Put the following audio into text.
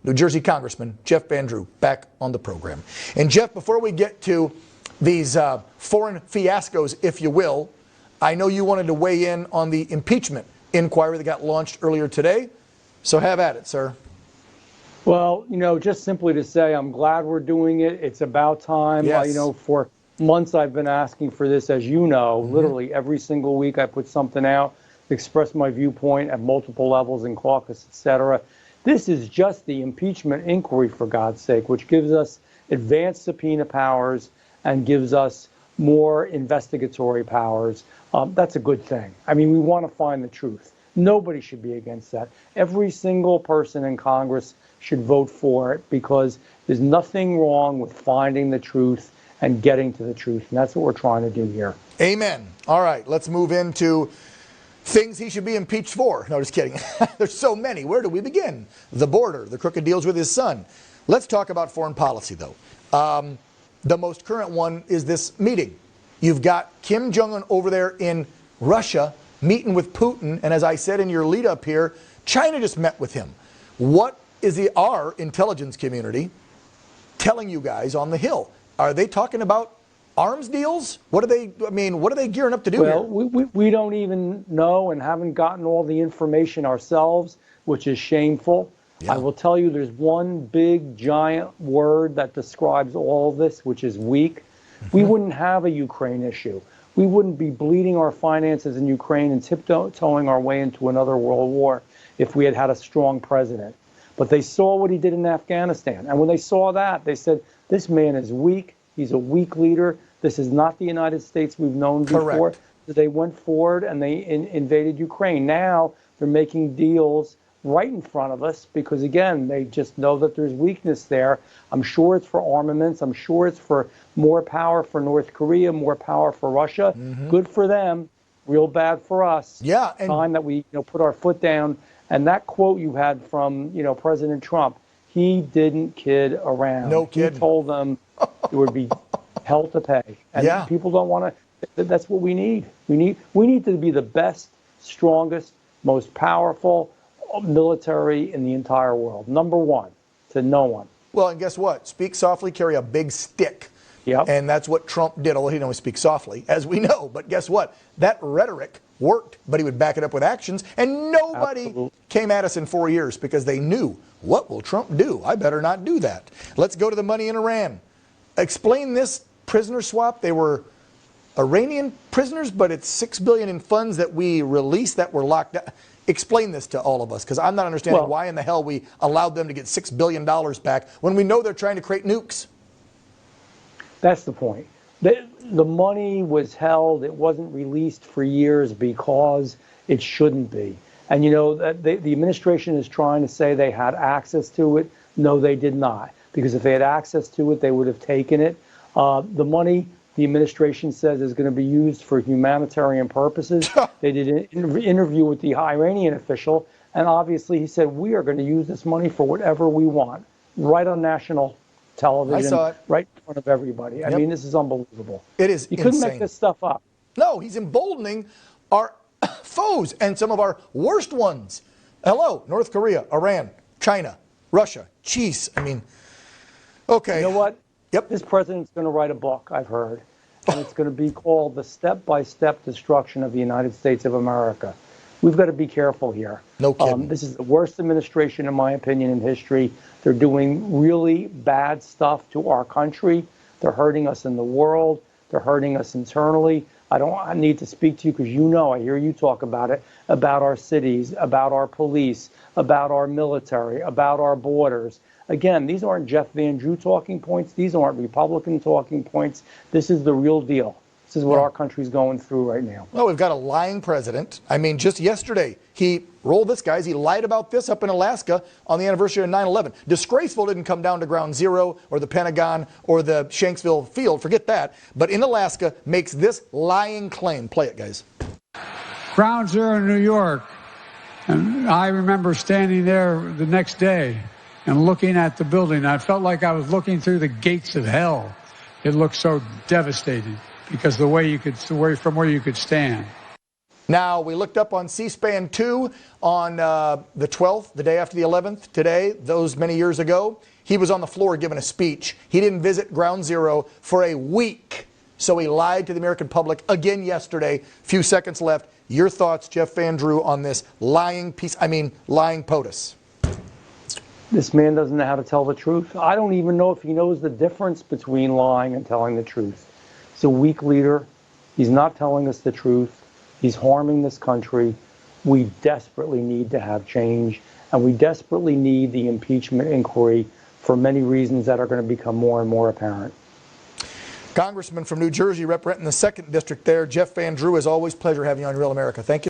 New Jersey Congressman Jeff Van Drew, back on the program. And Jeff, before we get to these foreign fiascos, if you will, I know you wanted to weigh in on the impeachment inquiry that got launched earlier today. So have at it, sir. Well, just simply to say I'm glad we're doing it. It's about time. Yes. For months I've been asking for this, as you know, literally every single week I put something out, express my viewpoint at multiple levels in caucus, etc. This is just the impeachment inquiry, for God's sake, which gives us advanced subpoena powers and gives us more investigatory powers. That's a good thing. I mean, we want to find the truth. Nobody should be against that. Every single person in Congress should vote for it because there's nothing wrong with finding the truth and getting to the truth. And that's what we're trying to do here. Amen. All right, let's move into things he should be impeached for. No, just kidding. There's so many. Where do we begin? The border, the crooked deals with his son. Let's talk about foreign policy, though. The most current one is this meeting. You've got Kim Jong-un over there in Russia meeting with Putin, and as I said in your lead up here, China just met with him. What is our intelligence community telling you guys on the Hill? Are they talking about arms deals? What are they gearing up to do here? Well, we don't even know and haven't gotten all the information ourselves, which is shameful. Yeah. I will tell you there's one big giant word that describes all of this, which is weak. We wouldn't have a Ukraine issue. We wouldn't be bleeding our finances in Ukraine and tiptoeing our way into another world war if we had had a strong president. But they saw what he did in Afghanistan. And when they saw that, they said, this man is weak. He's a weak leader. This is not the United States we've known before. Correct. So they went forward and they invaded Ukraine. Now they're making deals right in front of us because, again, they just know that there's weakness there. I'm sure it's for armaments. I'm sure it's for more power for North Korea, more power for Russia. Good for them, real bad for us. Yeah, and time that we put our foot down. And that quote you had from President Trump, he didn't kid around. No kidding. He told them there would be hell to pay. And people don't want to. That's what we need. We need to be the best, strongest, most powerful military in the entire world. Number one, to no one. Well, and guess what? Speak softly, carry a big stick. Yep. And that's what Trump did. Although he didn't always speak softly, as we know. But guess what? That rhetoric worked, but he would back it up with actions. And nobody came at us in 4 years because they knew, what will Trump do? I better not do that. Let's go to the money in Iran. Explain this prisoner swap. They were Iranian prisoners, but it's $6 billion in funds that we released that were locked down. Explain this to all of us, because I'm not understanding why in the hell we allowed them to get $6 billion back when we know they're trying to create nukes. That's the point. The money was held. It wasn't released for years because it shouldn't be. And, the administration is trying to say they had access to it. No, they did not. Because if they had access to it, they would have taken it. The money, the administration says, is going to be used for humanitarian purposes. They did an interview with the Iranian official, and obviously he said, we are going to use this money for whatever we want, right on national television, I saw it. right in front of everybody. I mean, this is unbelievable. It is You couldn't make this stuff up. No, he's emboldening our foes and some of our worst ones. Hello, North Korea, Iran, China, Russia. Jeez, okay. You know what? Yep. This president's going to write a book, I've heard, and it's going to be called The Step-by-Step Destruction of the United States of America. We've got to be careful here. No kidding. This is the worst administration, in my opinion, in history. They're doing really bad stuff to our country. They're hurting us in the world. They're hurting us internally. I need to speak to you because I hear you talk about it, about our cities, about our police, about our military, about our borders. Again, these aren't Jeff Van Drew talking points. These aren't Republican talking points. This is the real deal. This is what our country's going through right now. Well, we've got a lying president. Just yesterday, he rolled this, guys. He lied about this up in Alaska on the anniversary of 9/11. Disgraceful didn't come down to Ground Zero or the Pentagon or the Shanksville field. Forget that. But in Alaska, makes this lying claim. Play it, guys. Ground Zero in New York. And I remember standing there the next day and looking at the building. I felt like I was looking through the gates of hell. It looked so devastating because from where you could stand. Now, we looked up on C-SPAN 2 on the 12th, the day after the 11th, today, those many years ago. He was on the floor giving a speech. He didn't visit Ground Zero for a week. So he lied to the American public again yesterday. Few seconds left. Your thoughts, Jeff Van Drew, on this lying lying POTUS? This man doesn't know how to tell the truth. I don't even know if he knows the difference between lying and telling the truth. He's a weak leader. He's not telling us the truth. He's harming this country. We desperately need to have change, and we desperately need the impeachment inquiry for many reasons that are going to become more and more apparent. Congressman from New Jersey representing the 2nd District there, Jeff Van Drew, as always, pleasure having you on Real America. Thank you.